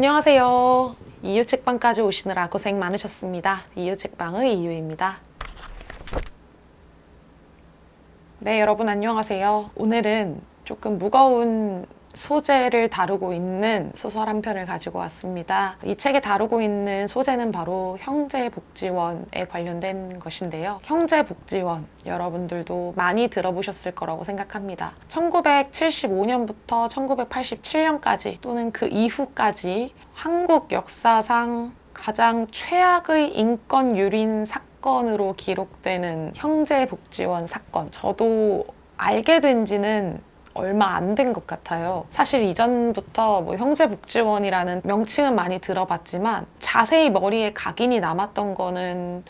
안녕하세요. 이유책방까지 오시느라 고생 많으셨습니다. 이유책방의 이유입니다. 네, 여러분 안녕하세요. 오늘은 조금 무거운 소재를 다루고 있는 소설 한 편을 가지고 왔습니다. 이 책에 다루고 있는 소재는 바로 형제복지원에 관련된 것인데요. 형제복지원, 여러분들도 많이 들어보셨을 거라고 생각합니다. 1975년부터 1987년까지 또는 그 이후까지 한국 역사상 가장 최악의 인권 유린 사건으로 기록되는 형제복지원 사건. 저도 알게 된 지는 얼마 안 된 것 같아요. 사실 이전부터 형제복지원이라는 명칭은 많이 들어봤지만 자세히 머리에 각인이 남았던 거는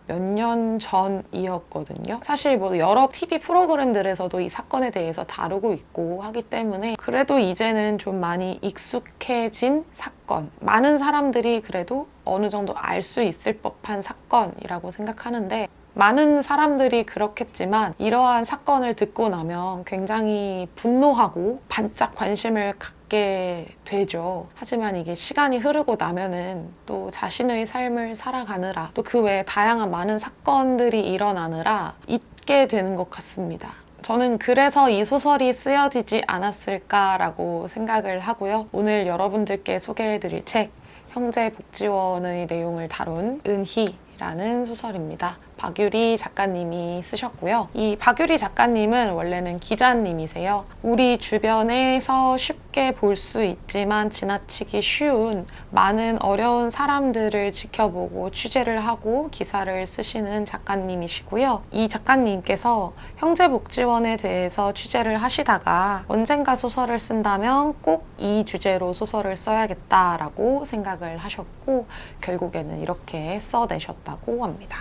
몇 년 전이었거든요. 사실 여러 TV 프로그램들에서도 이 사건에 대해서 다루고 있고 하기 때문에 그래도 이제는 좀 많이 익숙해진 사건. 많은 사람들이 그래도 어느 정도 알 수 있을 법한 사건이라고 생각하는데 많은 사람들이 그렇겠지만 이러한 사건을 듣고 나면 굉장히 분노하고 반짝 관심을 갖게 되죠. 하지만 이게 시간이 흐르고 나면은 또 자신의 삶을 살아가느라 또 그 외에 다양한 많은 사건들이 일어나느라 잊게 되는 것 같습니다. 저는 그래서 이 소설이 쓰여지지 않았을까라고 생각을 하고요. 오늘 여러분들께 소개해드릴 책 형제복지원의 내용을 다룬 은희라는 소설입니다. 박유리 작가님이 쓰셨고요. 이 박유리 작가님은 원래는 기자님이세요. 우리 주변에서 쉽게 볼 수 있지만 지나치기 쉬운 많은 어려운 사람들을 지켜보고 취재를 하고 기사를 쓰시는 작가님이시고요. 이 작가님께서 형제복지원에 대해서 취재를 하시다가 언젠가 소설을 쓴다면 꼭 이 주제로 소설을 써야겠다라고 생각을 하셨고 결국에는 이렇게 써내셨다고 합니다.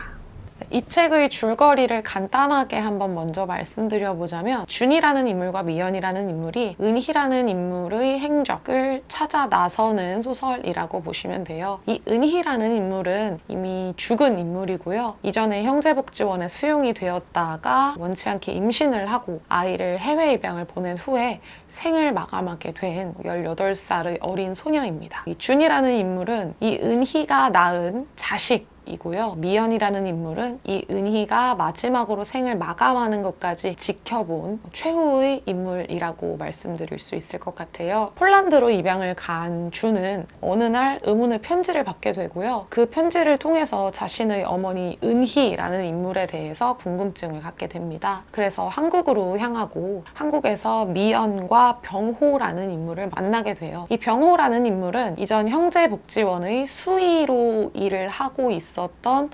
이 책의 줄거리를 간단하게 한번 먼저 말씀드려보자면 준이라는 인물과 미연이라는 인물이 은희라는 인물의 행적을 찾아 나서는 소설이라고 보시면 돼요. 이 은희라는 인물은 이미 죽은 인물이고요. 이전에 형제복지원에 수용이 되었다가 원치 않게 임신을 하고 아이를 해외 입양을 보낸 후에 생을 마감하게 된 18살의 어린 소녀입니다. 이 준이라는 인물은 이 은희가 낳은 자식 이고요. 미연이라는 인물은 이 은희가 마지막으로 생을 마감하는 것까지 지켜본 최후의 인물이라고 말씀드릴 수 있을 것 같아요. 폴란드로 입양을 간 준은 어느 날 의문의 편지를 받게 되고요. 그 편지를 통해서 자신의 어머니 은희라는 인물에 대해서 궁금증을 갖게 됩니다. 그래서 한국으로 향하고 한국에서 미연과 병호라는 인물을 만나게 돼요. 이 병호라는 인물은 이전 형제복지원의 수의로 일을 하고 있었던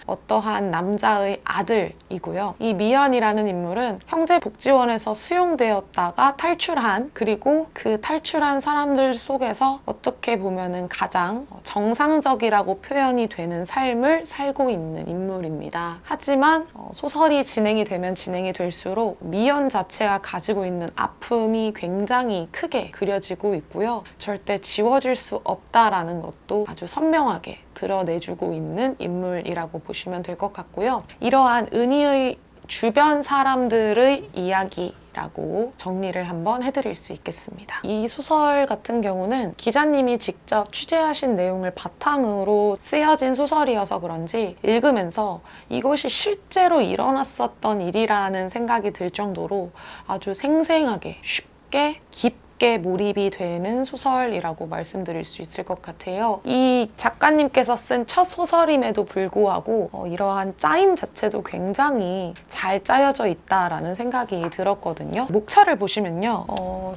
어떠한 남자의 아들이고요. 이 미연이라는 인물은 형제복지원에서 수용되었다가 탈출한 그리고 그 탈출한 사람들 속에서 어떻게 보면은 가장 정상적이라고 표현이 되는 삶을 살고 있는 인물입니다. 하지만 소설이 진행이 되면 진행이 될수록 미연 자체가 가지고 있는 아픔이 굉장히 크게 그려지고 있고요. 절대 지워질 수 없다라는 것도 아주 선명하게 드러내주고 있는 인물이라고 보시면 될 것 같고요. 이러한 은희의 주변 사람들의 이야기라고 정리를 한번 해드릴 수 있겠습니다. 이 소설 같은 경우는 기자님이 직접 취재하신 내용을 바탕으로 쓰여진 소설이어서 그런지 읽으면서 이것이 실제로 일어났었던 일이라는 생각이 들 정도로 아주 생생하게 쉽게 깊게 몰입이 되는 소설이라고 말씀드릴 수 있을 것 같아요. 이 작가님께서 쓴 첫 소설임에도 불구하고 이러한 짜임 자체도 굉장히 잘 짜여져 있다라는 생각이 들었거든요. 목차를 보시면요.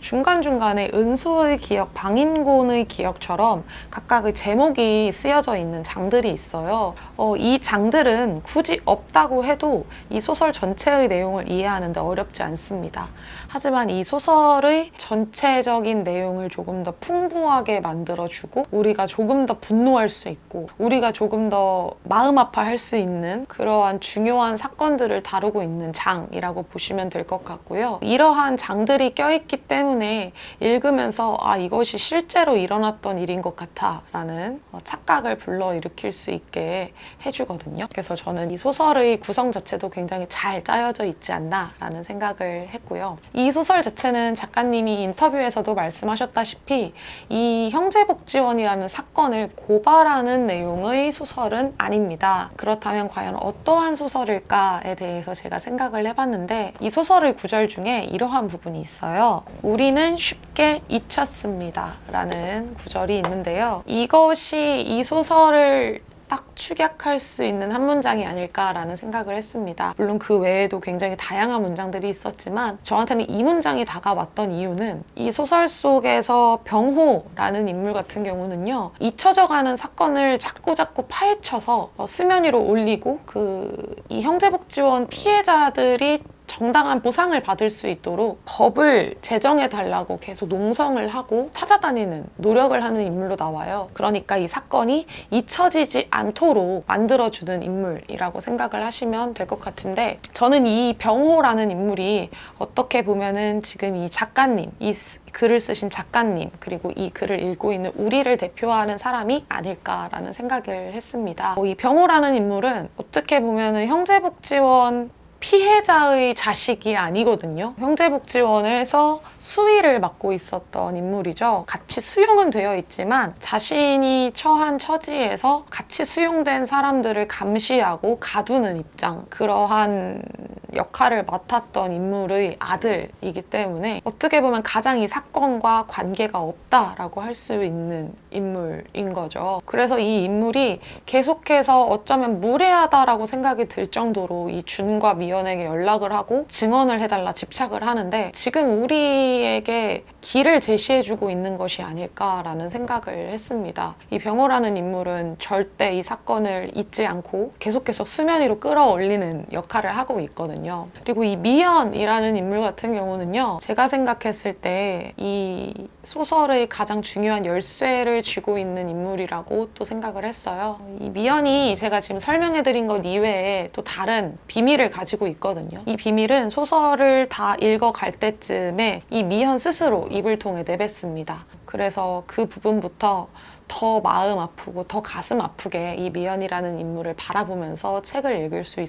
중간중간에 은수의 기억, 방인곤의 기억처럼 각각의 제목이 쓰여져 있는 장들이 있어요. 이 장들은 굳이 없다고 해도 이 소설 전체의 내용을 이해하는 데 어렵지 않습니다. 하지만 이 소설의 전체적인 내용을 조금 더 풍부하게 만들어주고 우리가 조금 더 분노할 수 있고 우리가 조금 더 마음 아파할 수 있는 그러한 중요한 사건들을 다루고 있는 장이라고 보시면 될 것 같고요. 이러한 장들이 껴있기 때문에 읽으면서 이것이 실제로 일어났던 일인 것 같아 라는 착각을 불러일으킬 수 있게 해주거든요. 그래서 저는 이 소설의 구성 자체도 굉장히 잘 짜여져 있지 않나 라는 생각을 했고요. 이 소설 자체는 작가님이 인터뷰에 인터뷰에서도 말씀하셨다시피 이 형제복지원이라는 사건을 고발하는 내용의 소설은 아닙니다. 그렇다면 과연 어떠한 소설일까에 대해서 제가 생각을 해봤는데 이 소설의 구절 중에 이러한 부분이 있어요. 우리는 쉽게 잊혔습니다 라는 구절이 있는데요. 이것이 이 소설을 딱 축약할 수 있는 한 문장이 아닐까라는 생각을 했습니다. 물론 그 외에도 굉장히 다양한 문장들이 있었지만 저한테는 이 문장이 다가왔던 이유는 이 소설 속에서 병호라는 인물 같은 경우는요, 잊혀져가는 사건을 자꾸자꾸 파헤쳐서 수면 위로 올리고 이 형제복지원 피해자들이 정당한 보상을 받을 수 있도록 법을 제정해달라고 계속 농성을 하고 찾아다니는 노력을 하는 인물로 나와요. 그러니까 이 사건이 잊혀지지 않도록 만들어주는 인물이라고 생각을 하시면 될 것 같은데, 저는 이 병호라는 인물이 어떻게 보면은 지금 이 작가님, 이 글을 쓰신 작가님, 그리고 이 글을 읽고 있는 우리를 대표하는 사람이 아닐까라는 생각을 했습니다. 이 병호라는 인물은 어떻게 보면은 형제복지원 피해자의 자식이 아니거든요. 형제복지원에서 수위를 맡고 있었던 인물이죠. 같이 수용은 되어 있지만 자신이 처한 처지에서 같이 수용된 사람들을 감시하고 가두는 입장, 그러한 역할을 맡았던 인물의 아들이기 때문에 어떻게 보면 가장 이 사건과 관계가 없다라고 할 수 있는 인물인 거죠. 그래서 이 인물이 계속해서 어쩌면 무례하다라고 생각이 들 정도로 이 준과 미연에게 연락을 하고 증언을 해달라 집착을 하는데, 지금 우리에게 길을 제시해주고 있는 것이 아닐까라는 생각을 했습니다. 이 병호라는 인물은 절대 이 사건을 잊지 않고 계속해서 수면 위로 끌어올리는 역할을 하고 있거든요. 그리고 이 미연이라는 인물 같은 경우는요, 제가 생각했을 때 이 소설의 가장 중요한 열쇠를 쥐고 있는 인물이라고 또 생각을 했어요. 이 미연이 제가 지금 설명해드린 것 이외에 또 다른 비밀을 가지고 있거든요. 이 비밀은 소설을 다 읽어갈 때쯤에 이 미연 스스로 입을 통해 내뱉습니다. 그래서 그 부분부터 더 마음 아프고 더 가슴 아프게 이 미연이라는 인물을 바라보면서 책을 읽을 수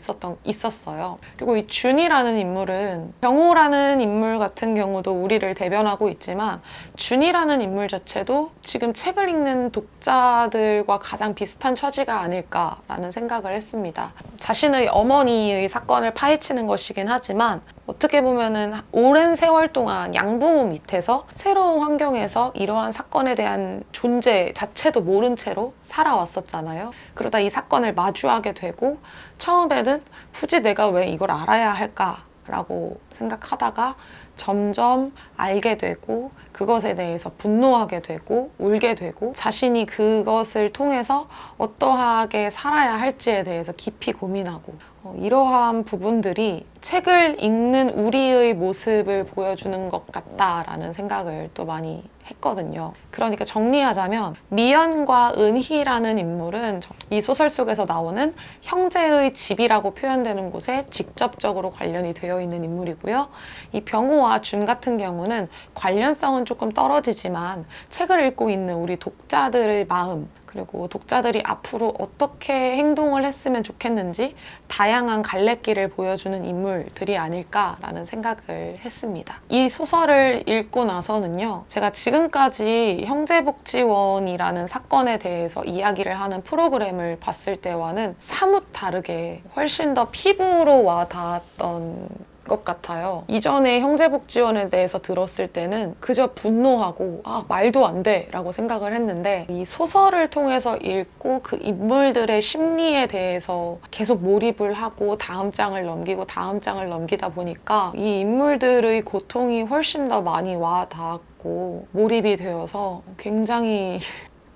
있었어요. 그리고 이 준이라는 인물은, 병호라는 인물 같은 경우도 우리를 대변하고 있지만 준이라는 인물 자체도 지금 책을 읽는 독자들과 가장 비슷한 처지가 아닐까라는 생각을 했습니다. 자신의 어머니의 사건을 파헤치는 것이긴 하지만 어떻게 보면은 오랜 세월 동안 양부모 밑에서 새로운 환경에서 이러한 사건에 대한 존재 자체도 모른 채로 살아왔었잖아요. 그러다 이 사건을 마주하게 되고 처음에는 굳이 내가 왜 이걸 알아야 할까라고 생각하다가 점점 알게 되고 그것에 대해서 분노하게 되고 울게 되고 자신이 그것을 통해서 어떠하게 살아야 할지에 대해서 깊이 고민하고, 이러한 부분들이 책을 읽는 우리의 모습을 보여주는 것 같다라는 생각을 또 많이 했거든요. 그러니까 정리하자면 미연과 은희라는 인물은 이 소설 속에서 나오는 형제의 집이라고 표현되는 곳에 직접적으로 관련이 되어 있는 인물이고요. 이 병호와 준 같은 경우는 관련성은 조금 떨어지지만 책을 읽고 있는 우리 독자들의 마음, 그리고 독자들이 앞으로 어떻게 행동을 했으면 좋겠는지 다양한 갈래길을 보여주는 인물들이 아닐까라는 생각을 했습니다. 이 소설을 읽고 나서는요, 제가 지금까지 형제복지원이라는 사건에 대해서 이야기를 하는 프로그램을 봤을 때와는 사뭇 다르게 훨씬 더 피부로 와 닿았던 것 같아요. 이전에 형제복지원에 대해서 들었을 때는 그저 분노하고 말도 안 돼 라고 생각을 했는데, 이 소설을 통해서 읽고 그 인물들의 심리에 대해서 계속 몰입을 하고 다음 장을 넘기고 다음 장을 넘기다 보니까 이 인물들의 고통이 훨씬 더 많이 와 닿았고 몰입이 되어서 굉장히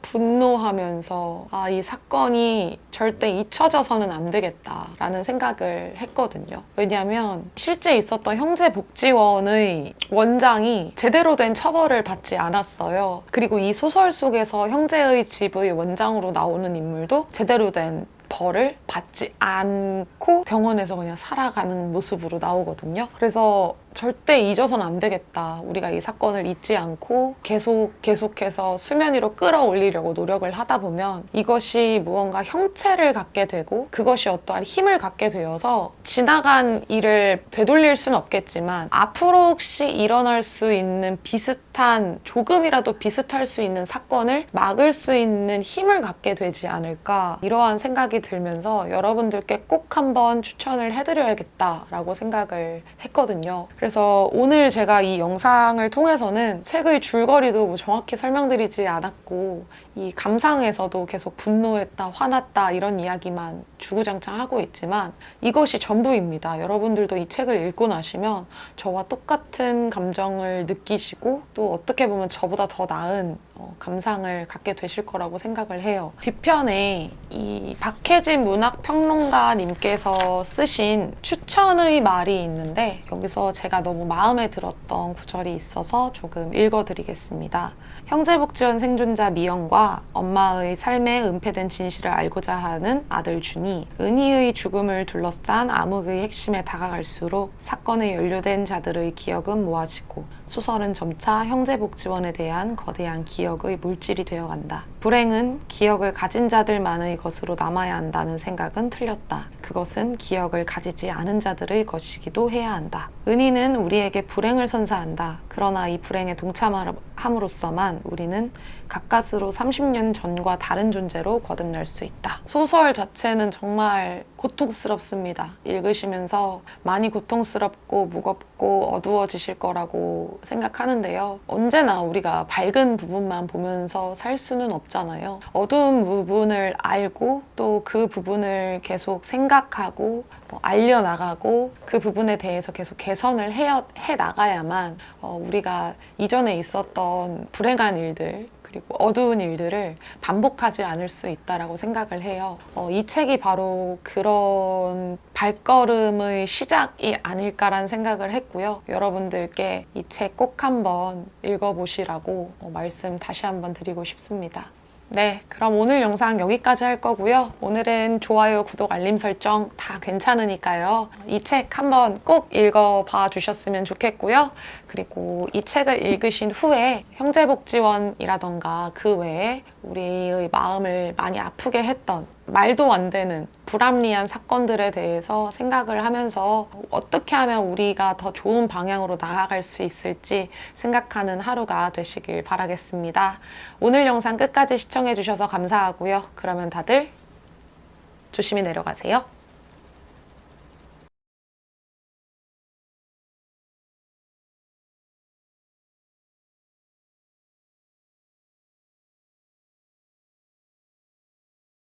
분노하면서 이 사건이 절대 잊혀져서는 안 되겠다라는 생각을 했거든요. 왜냐하면 실제 있었던 형제복지원의 원장이 제대로 된 처벌을 받지 않았어요. 그리고 이 소설 속에서 형제의 집의 원장으로 나오는 인물도 제대로 된 벌을 받지 않고 병원에서 그냥 살아가는 모습으로 나오거든요. 그래서 절대 잊어서는 안 되겠다. 우리가 이 사건을 잊지 않고 계속해서 수면 위로 끌어올리려고 노력을 하다 보면 이것이 무언가 형체를 갖게 되고 그것이 어떠한 힘을 갖게 되어서 지나간 일을 되돌릴 수는 없겠지만 앞으로 혹시 일어날 수 있는 비슷한, 조금이라도 비슷할 수 있는 사건을 막을 수 있는 힘을 갖게 되지 않을까, 이러한 생각이 들면서 여러분들께 꼭 한번 추천을 해드려야겠다라고 생각을 했거든요. 그래서 오늘 제가 이 영상을 통해서는 책의 줄거리도 뭐 정확히 설명드리지 않았고 이 감상에서도 계속 분노했다, 화났다 이런 이야기만 주구장창 하고 있지만 이것이 전부입니다. 여러분들도 이 책을 읽고 나시면 저와 똑같은 감정을 느끼시고 또 어떻게 보면 저보다 더 나은 감상을 갖게 되실 거라고 생각을 해요. 뒤편에 이 박혜진 문학평론가님께서 쓰신 추천의 말이 있는데 여기서 제가 너무 마음에 들었던 구절이 있어서 조금 읽어드리겠습니다. 형제복지원 생존자 미영과 엄마의 삶에 은폐된 진실을 알고자 하는 아들 준이 은희의 죽음을 둘러싼 암흑의 핵심에 다가갈수록 사건에 연루된 자들의 기억은 모아지고 소설은 점차 형제복지원에 대한 거대한 기억의 물질이 되어간다. 불행은 기억을 가진 자들만의 것으로 남아야 한다는 생각은 틀렸다. 그것은 기억을 가지지 않은 자들의 것이기도 해야 한다. 은희는 우리에게 불행을 선사한다. 그러나 이 불행에 동참함으로써만 우리는 가까스로 30년 전과 다른 존재로 거듭날 수 있다. 소설 자체는 정말 고통스럽습니다. 읽으시면서 많이 고통스럽고 무겁고 어두워지실 거라고 생각하는데요. 언제나 우리가 밝은 부분만 보면서 살 수는 없잖아요. 어두운 부분을 알고 또 그 부분을 계속 생각하고 알려나가고 그 부분에 대해서 계속 개선을 해 나가야만 우리가 이전에 있었던 불행한 일들 그리고 어두운 일들을 반복하지 않을 수 있다라고 생각을 해요. 이 책이 바로 그런 발걸음의 시작이 아닐까라는 생각을 했고요. 여러분들께 이 책 꼭 한번 읽어보시라고 말씀 다시 한번 드리고 싶습니다. 네, 그럼 오늘 영상 여기까지 할 거고요. 오늘은 좋아요, 구독, 알림 설정 다 괜찮으니까요. 이 책 한번 꼭 읽어봐 주셨으면 좋겠고요. 그리고 이 책을 읽으신 후에 형제복지원이라던가 그 외에 우리의 마음을 많이 아프게 했던 말도 안 되는 불합리한 사건들에 대해서 생각을 하면서 어떻게 하면 우리가 더 좋은 방향으로 나아갈 수 있을지 생각하는 하루가 되시길 바라겠습니다. 오늘 영상 끝까지 시청해 주셔서 감사하고요. 그러면 다들 조심히 내려가세요.